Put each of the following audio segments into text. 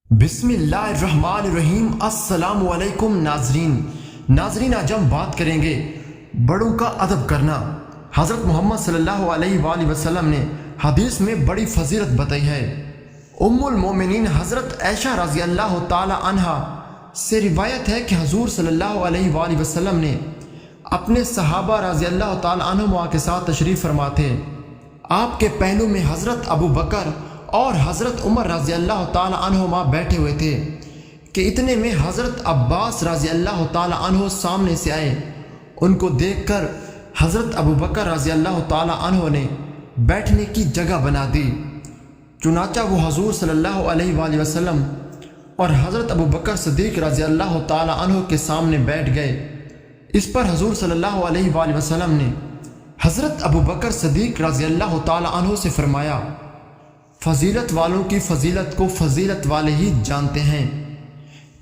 बिस्मिल्लाहिर्रहमानिर्रहीम। अस्सलाम वालेकुम नाजरीन, आज हम बात करेंगे बड़ों का अदब करना। हज़रत मोहम्मद सल्लल्लाहु अलैहि वसल्लम ने हदीस में बड़ी फजीलत बताई है। उम्मुल मोमिनीन हज़रत आयशा रज़ी अल्लाह ताला अन्हा से रिवायत है कि हुज़ूर सल्लल्लाहु अलैहि वसल्लम ने अपने सहाबा रज़ी अल्लाह ताला अन्हुमा के साथ तशरीफ़ फरमा थे। आपके पहलू में हज़रत अबू बकर और हज़रत उमर रज़ी अल्लाह ताला अन्हुमा बैठे हुए थे कि इतने में हज़रत अब्बास रज़ी अल्लाह ताला अन्हु सामने से आए। उनको देखकर हज़रत अबू बकर रज़ी अल्लाह ताला अन्हु ने बैठने की जगह बना दी। चुनाचा वो हुज़ूर सल्लल्लाहु अलैहि वसल्लम और हज़रत अबू बकर सिद्दीक़ रज़ी अल्लाह ताला अन्हु के सामने बैठ गए। इस पर हुज़ूर सल्लल्लाहु अलैहि वसल्लम ने हज़रत अबू बकर सिद्दीक़ रज़ी अल्लाह ताला अन्हु से फरमाया, फजीलत वालों की फजीलत को फजीलत वाले ही जानते हैं।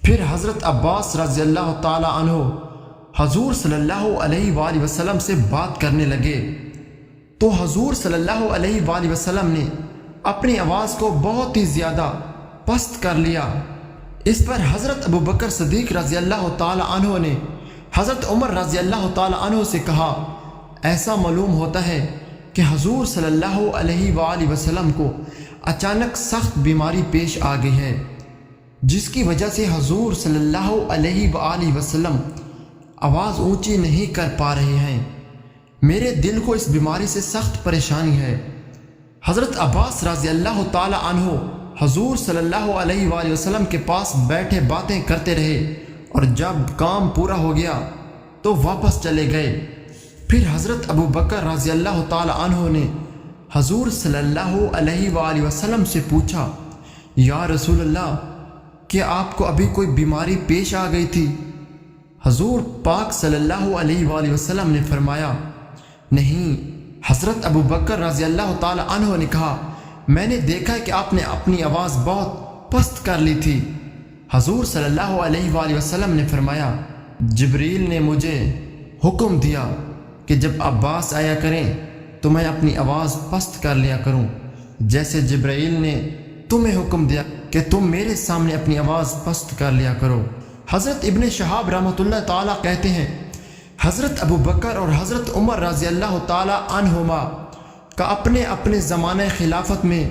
फिर हज़रत अब्बास रज़ी अल्लाह ताला अन्हु हुज़ूर सल्लल्लाहु अलैहि वसल्लम से बात करने लगे तो हुज़ूर सल्लल्लाहु अलैहि वसल्लम ने अपनी आवाज़ को बहुत ही ज़्यादा पस्त कर लिया। इस पर हज़रत अबू बकर सिद्दीक़ रज़ी अल्लाह ताला अन्हु ने हज़रत उमर रज़ी अल्लाह ताला अन्हु से कहा, ऐसा मालूम होता है कि हुज़ूर सल्लल्लाहु अलैहि वसल्लम को अचानक सख्त बीमारी पेश आ गई है, जिसकी वजह से हुज़ूर सल्लल्लाहु अलैहि वसल्लम आवाज़ ऊंची नहीं कर पा रहे हैं। मेरे दिल को इस बीमारी से सख्त परेशानी है। हज़रत अब्बास रज़ी अल्लाह ताला अन्हु हुज़ूर सल्लल्लाहु अलैहि वसल्लम के पास बैठे बातें करते रहे और जब काम पूरा हो गया तो वापस चले गए। फिर हज़रत अबू बकर रज़ी अल्लाह ताला अन्हु ने हुज़ूर सल्लल्लाहु अलैहि वसल्लम से पूछा, या रसूल अल्लाह, क्या आपको अभी कोई बीमारी पेश आ गई थी? हुज़ूर पाक सल्लल्लाहु अलैहि वसल्लम ने फरमाया, नहीं। हज़रत अबू बकर रज़ी अल्लाह ताला अन्हु ने कहा, मैंने देखा कि आपने अपनी आवाज़ बहुत पस्त कर ली थी। हुज़ूर सल्लल्लाहु अलैहि वसल्लम ने फरमाया, जिब्रील ने मुझे हुक्म दिया कि जब अब्बास आया करें तो मैं अपनी आवाज़ पस्त कर लिया करूं, जैसे जिब्राइल ने तुम्हें हुक्म दिया कि तुम मेरे सामने अपनी आवाज़ पस्त कर लिया करो। हज़रत इब्न शहाब रहमतुल्लाह ताला कहते हैं, हज़रत अबू बकर और हज़रत उमर रज़ी अल्लाह ताला अन्हुमा का अपने अपने ज़माने खिलाफत में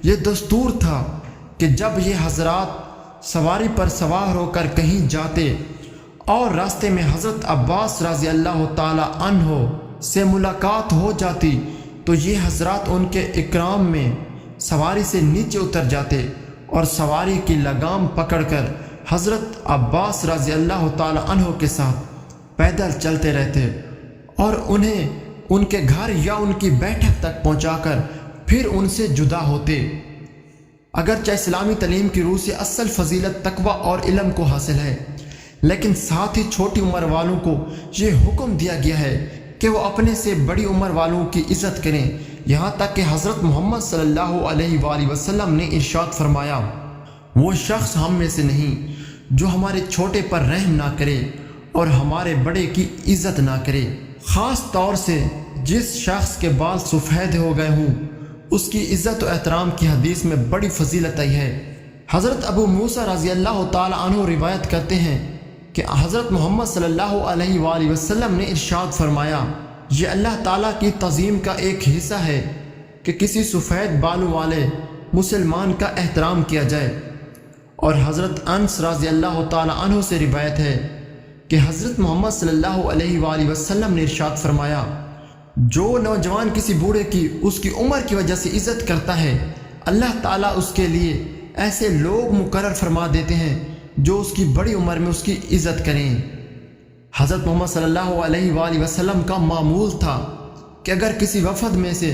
ये दस्तूर था कि जब ये हज़रात सवारी पर सवार होकर कहीं जाते और रास्ते में हज़रत अब्बास रज़ी अल्लाह ताला अन्हु से मुलाकात हो जाती तो ये हज़रात उनके इकराम में सवारी से नीचे उतर जाते और सवारी की लगाम पकड़कर हज़रत अब्बास रज़ी अल्लाह ताला अन्हु के साथ पैदल चलते रहते और उन्हें उनके घर या उनकी बैठक तक पहुंचाकर फिर उनसे जुदा होते। अगरचे इस्लामी तलीम की रूह से असल फजीलत तकवा और इल्म को हासिल है, लेकिन साथ ही छोटी उम्र वालों को ये हुक्म दिया गया है कि वो अपने से बड़ी उम्र वालों की इज़्ज़त करें। यहाँ तक कि हज़रत मोहम्मद सल्लल्लाहु अलैहि वसल्लम ने इरशाद फरमाया, वो शख्स हम में से नहीं जो हमारे छोटे पर रहम ना करे और हमारे बड़े की इज़्ज़त ना करे। ख़ास तौर से जिस शख्स के बाल सफ़ेद हो गए हों उसकी इज़्ज़त और एहतराम की हदीस में बड़ी फजीलत आई है। हज़रत अबू मूसा रज़ी अल्लाह ताला अन्हु रिवायत करते हैं कि हज़रत मोहम्मद सल्लल्लाहु अलैहि वसल्लम ने इरशाद फरमाया, ये अल्लाह ताला की तज़ीम का एक हिस्सा है कि किसी सफ़ेद बालों वाले मुसलमान का एहतराम किया जाए। और हज़रत अनस रज़ी अल्लाह ताला अन्हु से रिवायत है कि हज़रत मोहम्मद सल्लल्लाहु अलैहि वसल्लम ने इरशाद फरमाया, जो नौजवान किसी बूढ़े की उसकी उम्र की वजह से इज़्ज़त करता है, अल्लाह ताला उसके लिए ऐसे लोग मुकर्रर फरमा देते हैं जो उसकी बड़ी उम्र में उसकी इज़्ज़त करें। हज़रत मोहम्मद सल्लल्लाहु अलैहि वसल्लम का मामूल था कि अगर किसी वफ़द में से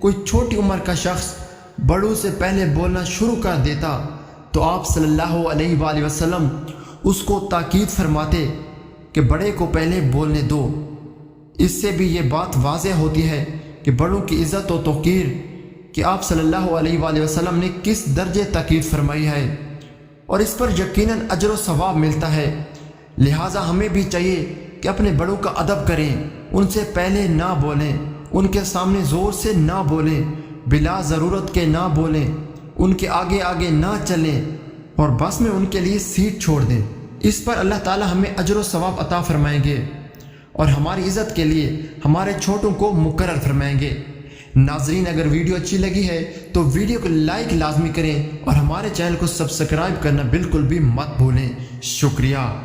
कोई छोटी उम्र का शख्स बड़ों से पहले बोलना शुरू कर देता तो आप सल्लल्लाहु अलैहि वसल्लम उसको ताकीद फरमाते कि बड़े को पहले बोलने दो। इससे भी ये बात वाज़ेह होती है कि बड़ों की इज़्ज़त और तौक़ीर कि आप सल्लल्लाहु अलैहि वसल्लम ने किस दर्जे ताकीद फरमाई है और इस पर यकीनन अजर व सवाब मिलता है। लिहाजा हमें भी चाहिए कि अपने बड़ों का अदब करें, उनसे पहले ना बोलें, उनके सामने ज़ोर से ना बोलें, बिला ज़रूरत के ना बोलें, उनके आगे आगे ना चलें اور بس میں ان کے لیے سیٹ چھوڑ دیں۔ اس پر اللہ تعالی ہمیں اجر و ثواب عطا فرمائیں گے اور ہماری عزت کے لیے ہمارے چھوٹوں کو مقرر فرمائیں گے۔ ناظرین، اگر ویڈیو اچھی لگی ہے تو ویڈیو کو لائک لازمی کریں اور ہمارے چینل کو سبسکرائب کرنا بالکل بھی مت بھولیں۔ شکریہ۔